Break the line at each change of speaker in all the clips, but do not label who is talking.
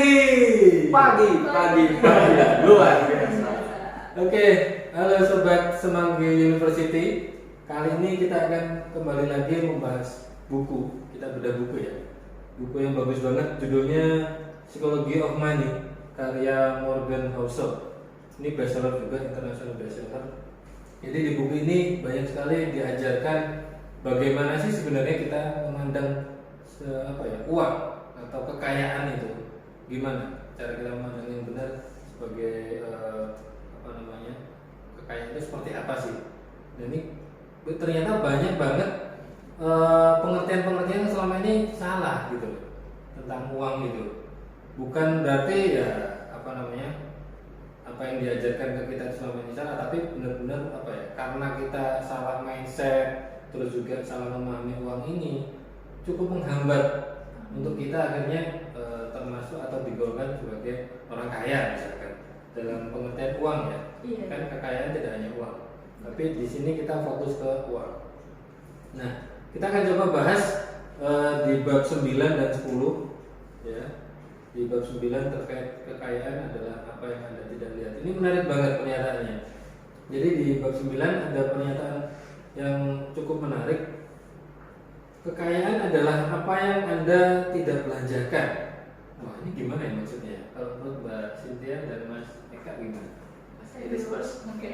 Pagi luar biasa. Oke, halo sobat Semanggi University. Kali ini kita akan kembali lagi membahas buku. Kita bedah buku ya. Buku yang bagus banget, judulnya Psychology of Money karya Morgan Housel. Ini bestseller juga, international bestseller. Jadi di buku ini banyak sekali diajarkan bagaimana sih sebenarnya kita memandang uang atau kekayaan itu. Gimana cara kita memandang yang benar sebagai kekayaan itu seperti apa sih? Dan ini ternyata banyak banget pengertian-pengertian yang selama ini salah gitu tentang uang gitu. Bukan berarti ya apa yang diajarkan ke kita selama ini salah, tapi benar-benar karena kita salah mindset, terus juga salah memahami uang ini cukup menghambat untuk kita akhirnya termasuk atau digolongkan sebagai orang kaya misalkan dalam pengertian uang ya.
Iya.
Kan kekayaan tidak hanya uang, tapi di sini kita fokus ke uang. Nah, kita akan coba bahas di bab 9 dan 10 ya. Di bab 9 terkait kekayaan adalah apa yang Anda tidak lihat. Ini menarik banget pernyataannya. Jadi di bab 9 ada pernyataan yang cukup menarik. Kekayaan adalah apa yang Anda tidak belanjakan. Wah, ini gimana ya maksudnya? Kalau menurut Mbak Cynthia dan Mas Eka gimana?
Oke.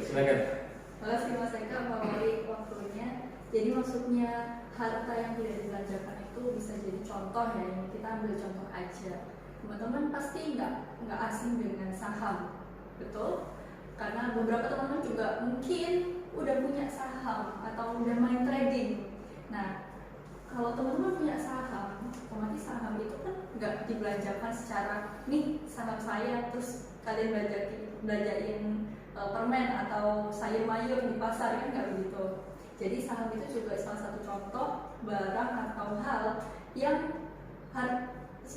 Silakan.
Terima kasih Mas Eka melalui waktunya. Jadi maksudnya harta yang tidak dibelanjakan itu bisa jadi contoh ya. Ini kita ambil contoh aja. Teman-teman pasti nggak asing dengan saham, betul? Karena beberapa teman-teman juga mungkin udah punya saham atau udah main trading. Nah, kalau teman-teman punya saham, otomatis saham itu kan nggak dibelanjakan secara nih saham saya terus kalian belanjain permen atau sayur mayur di pasar, kan nggak begitu. Jadi saham itu juga salah satu contoh barang atau hal yang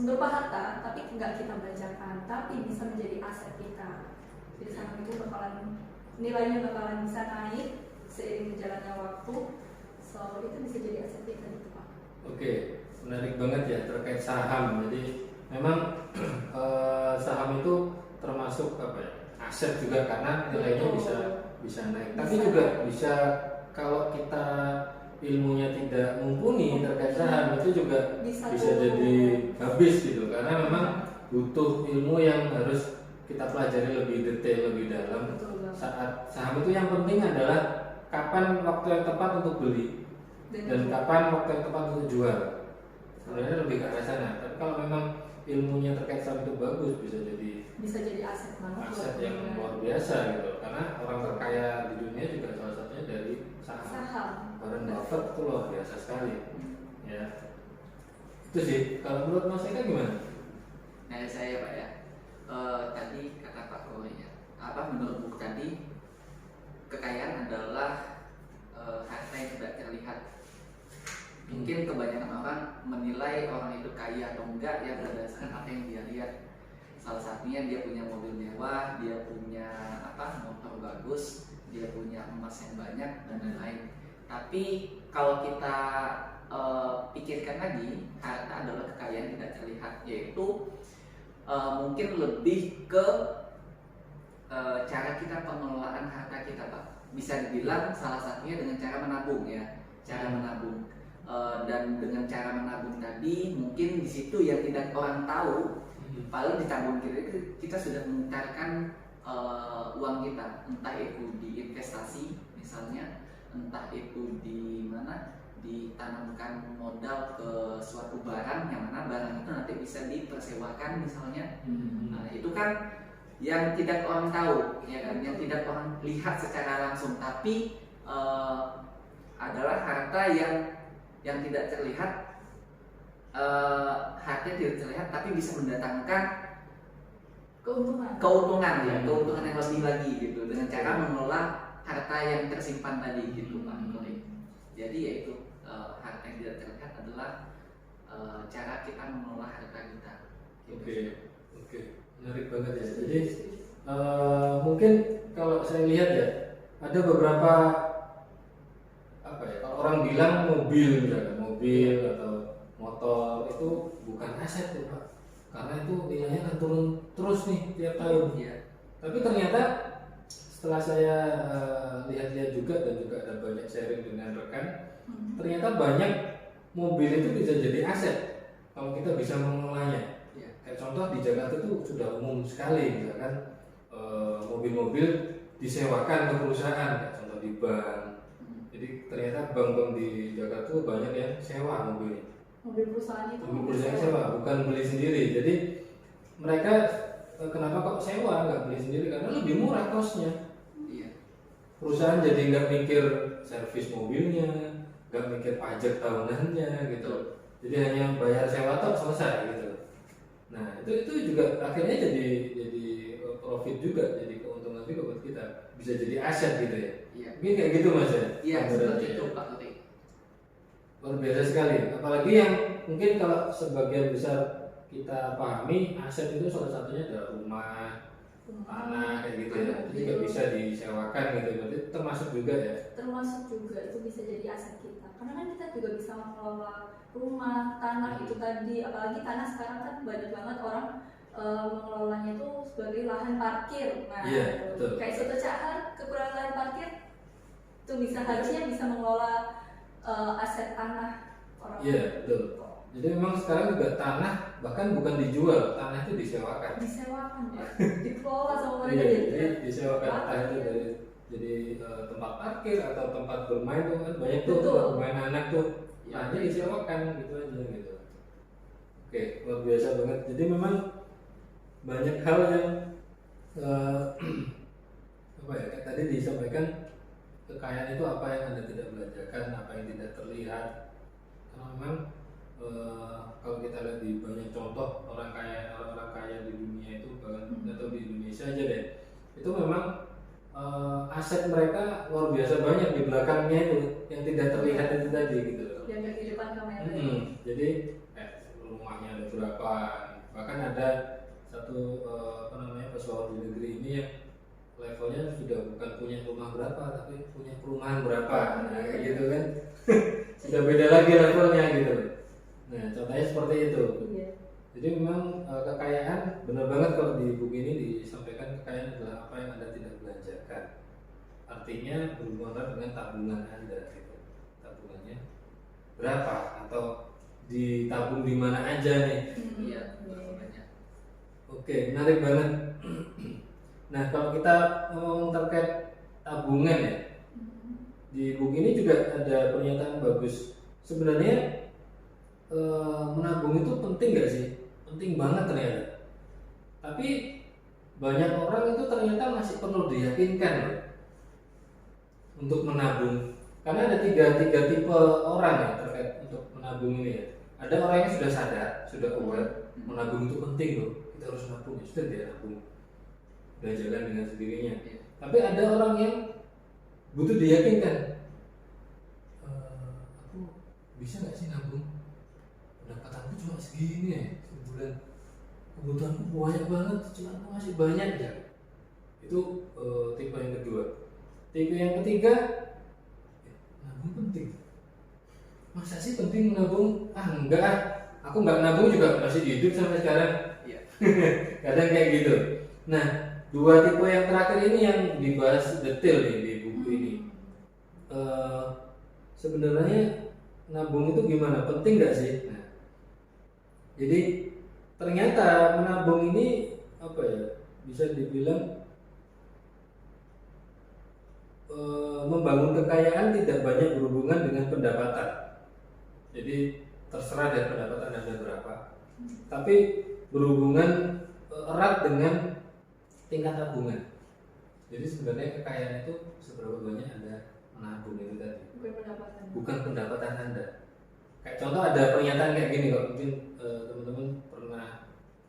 berupa harta tapi nggak kita belanjakan, tapi bisa menjadi aset kita. Jadi saham itu nilainya bakalan bisa naik seiring berjalannya waktu. So itu bisa jadi aset kita gitu Pak.
Oke, menarik banget ya terkait saham. Jadi memang saham itu termasuk aset juga karena nilainya bisa naik. Tapi juga bisa kalau kita ilmunya tidak mumpuni terkait saham itu juga bisa jadi habis gitu, karena memang butuh ilmu yang harus kita pelajari lebih detail, lebih dalam. Saat saham itu yang penting adalah kapan waktu yang tepat untuk beli dan kapan waktu yang tepat untuk jual. Sebenarnya lebih ke arah sana. Tapi kalau memang ilmunya terkait saham itu bagus, bisa jadi
aset banget,
aset yang luar biasa gitu. Karena orang terkaya di dunia juga salah satunya dari saham. Warren Buffett itu luar biasa sekali. Ya. Itu sih. Kalau menurut Mas Eka gimana?
Nah, saya Pak ya. Tadi kata Pak Kowe ya. Menurut buku tadi kekayaan adalah harta yang tidak terlihat. Mungkin kebanyakan orang menilai orang itu kaya atau enggak ya berdasarkan apa yang dia lihat. Salah satunya dia punya mobil mewah, dia punya motor bagus, dia punya emas yang banyak dan lain-lain. Tapi kalau kita pikirkan lagi, harta adalah kekayaan tidak terlihat, yaitu mungkin lebih ke cara kita pengelolaan harta kita Pak. Bisa dibilang salah satunya dengan cara menabung ya, cara menabung. Dan dengan cara menabung tadi mungkin di situ yang tidak orang tahu, paling di tabung kita sudah memutarkan uang kita, entah itu di investasi misalnya, entah itu di mana ditanamkan modal ke suatu barang yang mana barang itu nanti bisa dipersewakan misalnya. Nah, itu kan yang tidak orang tahu ya kan, yang tidak orang lihat secara langsung, tapi adalah harta yang tidak terlihat, harta tidak terlihat tapi bisa mendatangkan keuntungan ya, keuntungan yang lebih lagi gitu dengan cara mengelola harta yang tersimpan tadi gitu Pak. Jadi yaitu harta yang tidak terlihat adalah cara kita mengelola harta kita.
Oke, menarik banget ya. Jadi mungkin kalau saya lihat ya ada beberapa kalau orang bilang mobil misalnya, mobil atau motor itu bukan aset tuh Pak. karena itu nilainya akan turun terus nih tiap tahun.
Iya.
Tapi ternyata setelah saya lihat-lihat juga dan juga ada banyak sharing dengan rekan, ternyata banyak mobil itu bisa jadi aset kalau kita bisa mengelolanya.
Iya.
Kayak contoh di Jakarta itu sudah umum sekali, misalkan mobil-mobil disewakan ke perusahaan, kayak contoh di bank. Jadi ternyata bank-bank di Jakarta tuh banyak yang sewa mobilnya.
Mobil perusahaan itu
Mobil perusahaan sewa, bukan beli sendiri. Jadi mereka kenapa kok sewa, nggak beli sendiri? Karena lebih murah kosnya.
Iya.
Perusahaan jadi nggak mikir servis mobilnya, nggak mikir pajak tahunannya gitu. Jadi hanya bayar sewa tok selesai gitu. Nah itu juga akhirnya jadi profit juga, jadi keuntungan juga buat kita, bisa jadi aset gitu ya.
Iya.
Mungkin kayak gitu mas ya.
Iya,
Menurut
seperti
saya.
itu Pak Tuti.
Luar biasa sekali. Apalagi yang mungkin kalau sebagian besar kita pahami, aset itu salah satunya adalah rumah, tanah kayak gitu ya. Itu juga bisa disewakan gitu. Berarti termasuk juga ya.
termasuk juga itu bisa jadi aset kita, karena kan kita juga bisa mengelola rumah, tanah itu tadi, apalagi tanah sekarang kan banyak banget orang mengelolanya itu sebagai lahan parkir. Nah,
Iya, betul.
kayak Soto Cahar kekurangan lahan parkir itu harusnya bisa mengelola aset tanah orang.
Iya, betul. Jadi memang sekarang juga tanah bahkan bukan dijual, tanah itu disewakan.
Disewakan ya, dikelola sama mereka.
Iya, jadi disewakan
parkir.
entah itu jadi tempat parkir atau tempat bermain tuh kan banyak tuh
Betul.
tempat bermain anak tuh,
Iya.
tanahnya disewakan gitu aja gitu. Oke, luar biasa banget. Jadi memang banyak hal yang apa ya, kayak tadi disampaikan, kekayaan itu apa yang Anda tidak belanjakan, apa yang tidak terlihat. Karena memang kalau kita lihat di banyak contoh orang-orang kaya di dunia itu, bahkan atau di Indonesia aja deh, itu memang aset mereka luar biasa banyak di belakangnya itu yang tidak terlihat itu tadi gitu loh.
Yang nggak di depan kamera.
Jadi rumahnya ada berapa, bahkan ada satu pesohor di negeri ini yang levelnya sudah bukan punya rumah berapa tapi punya perumahan berapa, nah kayak gitu kan. Sudah beda lagi levelnya gitu. Nah contohnya seperti itu.
Iya.
Jadi memang kekayaan, benar banget kalau di buku ini disampaikan, kekayaan adalah apa yang Anda tidak belanjakan. Artinya berhubungan dengan tabungan Anda gitu. Tabungannya berapa atau ditabung di mana aja nih.
Iya, banyak.
Oke, menarik banget. Nah, kalau kita ngomong terkait tabungan ya, di buku ini juga ada pernyataan bagus. Sebenarnya menabung itu penting gak sih? Penting banget ternyata. Tapi banyak orang itu ternyata masih perlu diyakinkan loh untuk menabung. Karena ada tiga tipe orang ya terkait untuk menabung ini ya. Ada orang yang sudah sadar, sudah aware, menabung itu penting loh. Kita harus nabung, ya sudah dia nabung, udah jalan dengan sendirinya.
Iya.
Tapi ada orang yang butuh diyakinkan. Aku bisa nggak sih nabung? Pendapatanku cuma segini ya sebulan. Kebutuhanku banyak banget, cuma aku masih banyak ya. Itu tipe yang kedua. Tipe yang ketiga, nabung penting. Masa sih penting menabung? Enggak ah. Aku nggak nabung juga masih hidup sampai sekarang.
Iya.
Kadang kayak gitu. Nah, dua tipe yang terakhir ini yang dibahas detail nih di buku ini. Sebenarnya nabung itu gimana? Penting nggak sih? Nah, jadi ternyata menabung ini apa ya? Bisa dibilang membangun kekayaan tidak banyak berhubungan dengan pendapatan. Jadi terserah dari pendapatan Anda berapa, tapi berhubungan erat dengan tingkat tabungan. Jadi sebenarnya kekayaan itu seberapa banyak Anda menabung itu tadi,
Bukan pendapatan.
bukan pendapatan Anda. Kayak contoh ada pernyataan kayak gini kok, mungkin teman-teman pernah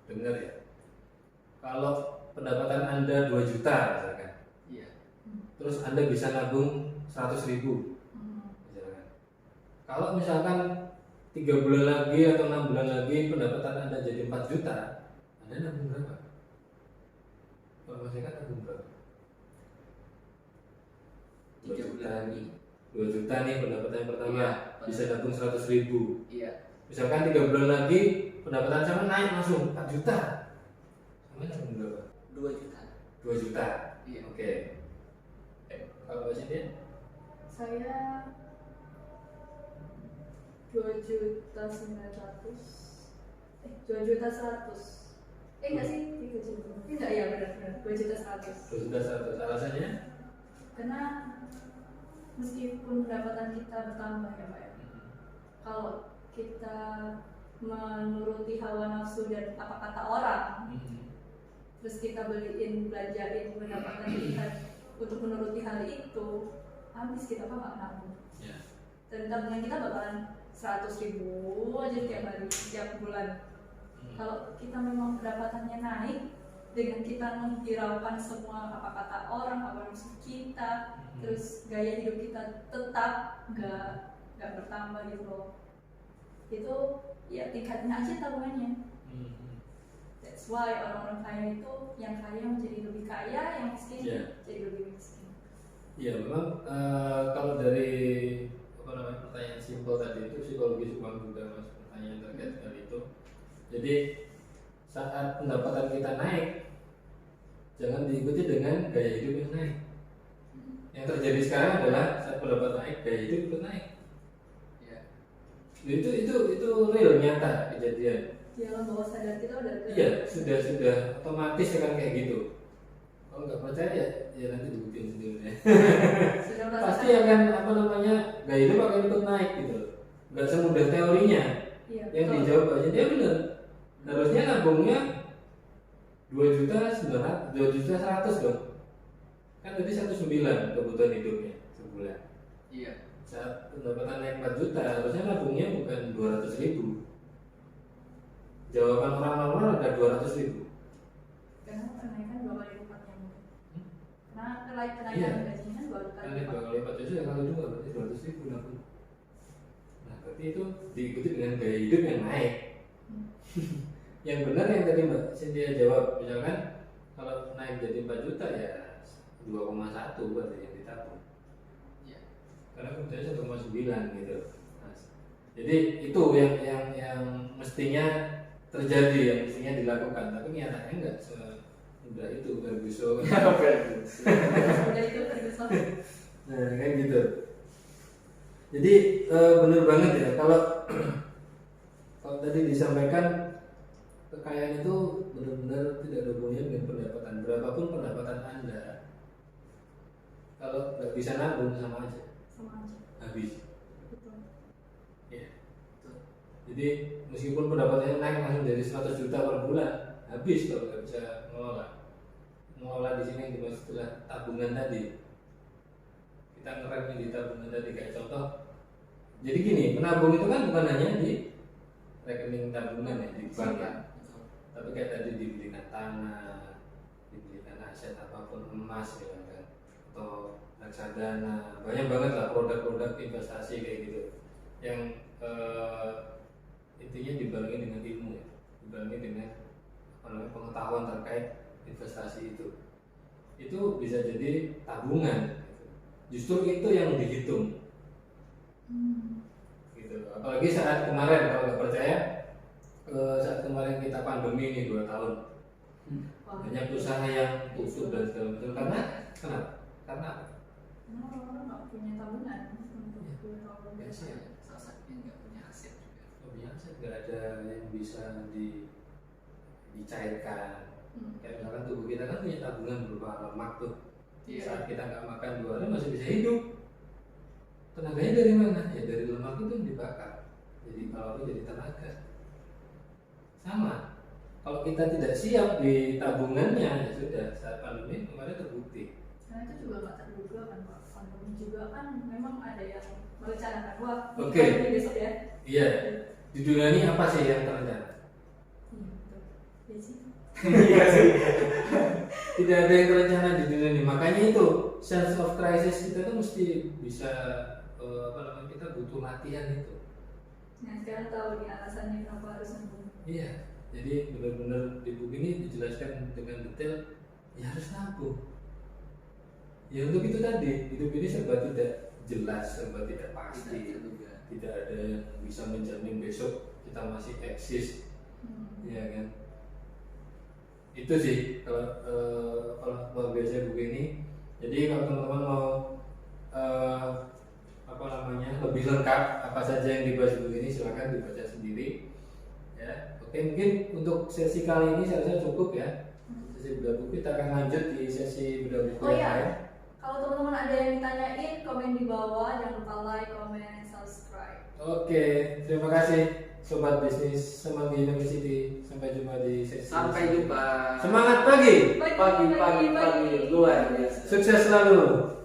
dengar ya. Kalau pendapatan Anda 2 juta misalkan,
Iya.
terus Anda bisa nabung 100.000 misalkan. Kalau misalkan 3 bulan lagi atau 6 bulan lagi pendapatan Anda jadi 4 juta, Anda nabung berapa? Kalau masyarakat nabung berapa?
3 bulan lagi.
2 juta nih pendapatan yang pertama,
Iya,
bisa nabung 100.000.
Iya.
Misalkan 3 bulan lagi pendapatan sama naik langsung 4 juta. Sama langsung berapa?
2 juta.
2 juta.
Iya.
Oke. Kalau Mbak Cynthia?
Saya 2.900.000, 2.100.000. Enggak sih, 3 juta. Enggak, ya benar-benar 2.100.000.
2 juta 100. Alasannya?
Karena meskipun pendapatan kita bertambah ya Pak ya, kalau kita menuruti hawa nafsu dan apa kata orang, terus kita belanjain pendapatan kita untuk menuruti hal itu, habis kita Pak nggak nabung.
Ya.
Dan tabungan kita bakalan 100.000 aja tiap hari, tiap bulan. Kalau kita memang pendapatannya naik, dengan kita menghiraukan semua apa kata orang, apa nafsu kita, terus gaya hidup kita tetap nggak bertambah gitu loh. Itu ya tingkatin aja tabungannya. That's why orang-orang kaya itu yang kaya menjadi lebih kaya, yang miskin jadi lebih miskin.
Iya, memang kalau dari pertanyaan simpel tadi itu psikologis uang juga mas, pertanyaan terkait hal itu. Jadi saat pendapatan kita naik, jangan diikuti dengan gaya hidup yang naik. Yang terjadi sekarang adalah saat pendapatan naik, gaya hidup ikut naik.
Ya.
Itu real nyata kejadian.
Di alam bawah sadar kita udah
Iya, sudah otomatis akan kayak gitu. Kalau nggak percaya ya nanti dibuktiin sendiri ya.
sudah
Pasti
merasakan.
akan gaya hidup akan ikut naik gitu. Nggak semudah teorinya.
Iya,
Yang
betul.
dijawab aja dia benar. Harusnya nabungnya 2.100.000 dong. Kan tadi 1,9 kebutuhan hidupnya sebulan.
Iya.
Saat pendapatan naik 4 juta, harusnya nabungnya bukan 200.000. Jawaban orang normal ada 200.000.
Karena kenaikan 2 kali lipatnya mungkin. Karena kenaikan
Iya.
gajinya 2 kali
Kan 2
lipat.
kali lipat itu ya kali 2 berarti 200.000 nabung. Nah, berarti itu diikuti dengan gaya hidup yang naik. Yang benar yang tadi Mbak Cynthia jawab, misalkan kalau naik jadi 4 juta ya 2,1 berarti yang ditabung.
Iya.
Karena kemudian 1,9 gitu. Nah, jadi itu yang mestinya terjadi, yang mestinya dilakukan, tapi nyatanya enggak semudah itu Ferguson.
Udah itu Ferguson.
Nah, kayak gitu. Jadi benar banget ya kalau tadi disampaikan kekayaan itu benar-benar tidak ada hubungannya dengan pendapatan. Berapapun pendapatan Anda, kalau nggak bisa nabung sama aja,
Sama aja.
habis.
Betul.
Ya. Jadi meskipun pendapatannya naik langsung dari 100 juta per bulan, habis kalau nggak bisa ngelola. Ngelola di sini yang dimaksud adalah tabungan tadi. Kita ngerem di tabungan tadi kayak contoh. Jadi gini, menabung itu kan bukan hanya di rekening tabungan ya di bank ya, tapi kayak tadi dibelikan tanah, dibelikan aset apapun, emas ya kan, atau reksadana, banyak banget lah produk-produk investasi kayak gitu yang intinya dibarengi dengan ilmu ya, dibarengi dengan pengetahuan terkait investasi itu bisa jadi tabungan gitu. Justru itu yang dihitung gitu. Apalagi saat kemarin, kalau nggak percaya, saat kemarin kita pandemi ini 2 tahun, banyak usaha yang tutup dan segala macam. Karena kenapa? Karena apa?
Karena orang-orang nggak punya tabungan untuk 2 tahun.
Biasa ya.
Salah satunya nggak punya aset juga.
Biasa nggak ada yang bisa dicairkan. Kayak misalkan tubuh kita kan punya tabungan berupa lemak tuh.
Iya.
Saat kita nggak makan 2 hari masih bisa hidup. Tenaganya dari mana? Ya dari lemak itu yang dibakar. Jadi kalau jadi tenaga. Sama. Kalau kita tidak siap di tabungannya, ya sudah. Saat pandemi kemarin terbukti.
Karena itu juga nggak terduga kan Pak. Pandemi juga kan memang ada yang merencanakan wah
Oke.
pandemi besok ya.
Iya. Di dunia ini apa sih yang terencana?
Iya betul. Ya sih.
Iya sih. Tidak ada yang terencana di dunia ini. Makanya itu sense of crisis kita tuh mesti bisa kita butuh latihan itu.
Nah sekarang tahu nih alasannya kenapa harus nabung.
Iya. Jadi benar-benar di buku ini dijelaskan dengan detail. Ya harus nabung. Ya untuk itu tadi hidup ini serba tidak jelas, serba tidak pasti. Tidak ada yang bisa menjamin besok kita masih eksis,
Hmm.
ya kan? Itu sih kalau luar biasa buku ini. Jadi kalau teman-teman mau lebih lengkap apa saja yang dibahas buku ini, silakan dibaca sendiri. Ya, oke, mungkin untuk sesi kali ini saya rasa cukup ya. Sesi bedah buku, kita akan lanjut di sesi bedah buku
Oh
yang
iya,
lain.
kalau teman-teman ada yang ditanyain, komen di bawah, jangan lupa like, comment, and subscribe.
Oke, terima kasih Sobat Bisnis Semanggi University. Sampai jumpa di sesi.
Sampai jumpa.
Semangat pagi.
Pagi luar biasa.
Sukses selalu.